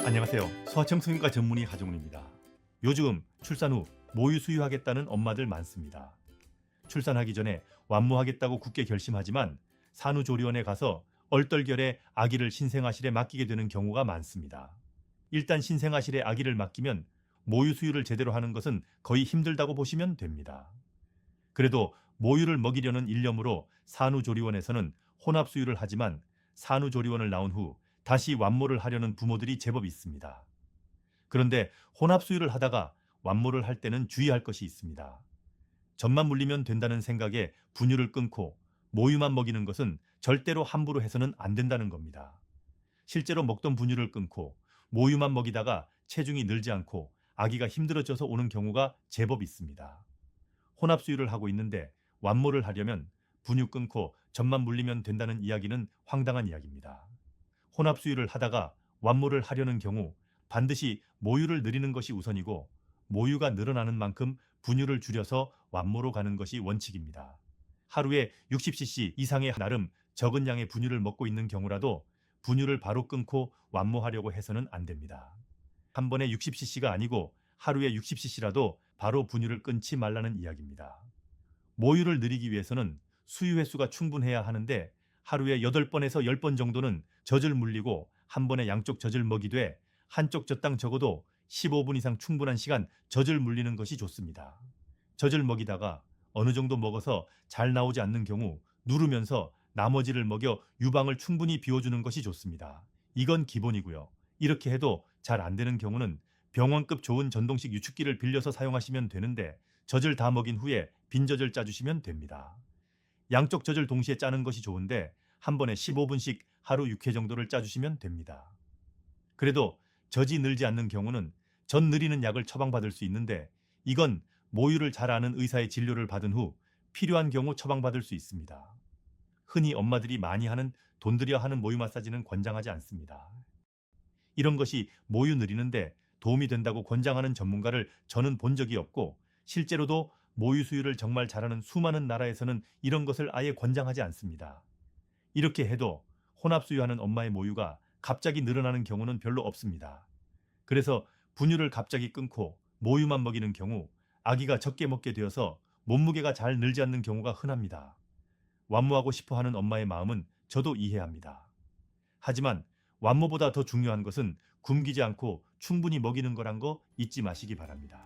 안녕하세요. 소아청 성형과 전문의 하정훈입니다. 요즘 출산 후 모유 수유하겠다는 엄마들 많습니다. 출산하기 전에 완모하겠다고 굳게 결심하지만 산후조리원에 가서 얼떨결에 아기를 신생아실에 맡기게 되는 경우가 많습니다. 일단 신생아실에 아기를 맡기면 모유 수유를 제대로 하는 것은 거의 힘들다고 보시면 됩니다. 그래도 모유를 먹이려는 일념으로 산후조리원에서는 혼합수유를 하지만 산후조리원을 나온 후 다시 완모를 하려는 부모들이 제법 있습니다. 그런데 혼합수유를 하다가 완모를 할 때는 주의할 것이 있습니다. 젖만 물리면 된다는 생각에 분유를 끊고 모유만 먹이는 것은 절대로 함부로 해서는 안 된다는 겁니다. 실제로 먹던 분유를 끊고 모유만 먹이다가 체중이 늘지 않고 아기가 힘들어져서 오는 경우가 제법 있습니다. 혼합수유를 하고 있는데 완모를 하려면 분유 끊고 젖만 물리면 된다는 이야기는 황당한 이야기입니다. 혼합수유를 하다가 완모를 하려는 경우 반드시 모유를 늘리는 것이 우선이고 모유가 늘어나는 만큼 분유를 줄여서 완모로 가는 것이 원칙입니다. 하루에 60cc 이상의 나름 적은 양의 분유를 먹고 있는 경우라도 분유를 바로 끊고 완모하려고 해서는 안 됩니다. 한 번에 60cc가 아니고 하루에 60cc라도 바로 분유를 끊지 말라는 이야기입니다. 모유를 늘리기 위해서는 수유 횟수가 충분해야 하는데 하루에 8번에서 10번 정도는 젖을 물리고 한 번에 양쪽 젖을 먹이되 한쪽 젖당 적어도 15분 이상 충분한 시간 젖을 물리는 것이 좋습니다. 젖을 먹이다가 어느 정도 먹어서 잘 나오지 않는 경우 누르면서 나머지를 먹여 유방을 충분히 비워주는 것이 좋습니다. 이건 기본이고요. 이렇게 해도 잘 안 되는 경우는 병원급 좋은 전동식 유축기를 빌려서 사용하시면 되는데 젖을 다 먹인 후에 빈 젖을 짜주시면 됩니다. 양쪽 젖을 동시에 짜는 것이 좋은데 한 번에 15분씩 하루 6회 정도를 짜주시면 됩니다. 그래도 젖이 늘지 않는 경우는 젖 늘리는 약을 처방받을 수 있는데 이건 모유를 잘 아는 의사의 진료를 받은 후 필요한 경우 처방받을 수 있습니다. 흔히 엄마들이 많이 하는 돈 들여 하는 모유 마사지는 권장하지 않습니다. 이런 것이 모유 늘리는데 도움이 된다고 권장하는 전문가를 저는 본 적이 없고 실제로도 모유 수유를 정말 잘하는 수많은 나라에서는 이런 것을 아예 권장하지 않습니다. 이렇게 해도 혼합수유하는 엄마의 모유가 갑자기 늘어나는 경우는 별로 없습니다. 그래서 분유를 갑자기 끊고 모유만 먹이는 경우 아기가 적게 먹게 되어서 몸무게가 잘 늘지 않는 경우가 흔합니다. 완모하고 싶어하는 엄마의 마음은 저도 이해합니다. 하지만 완모보다 더 중요한 것은 굶기지 않고 충분히 먹이는 거란 거 잊지 마시기 바랍니다.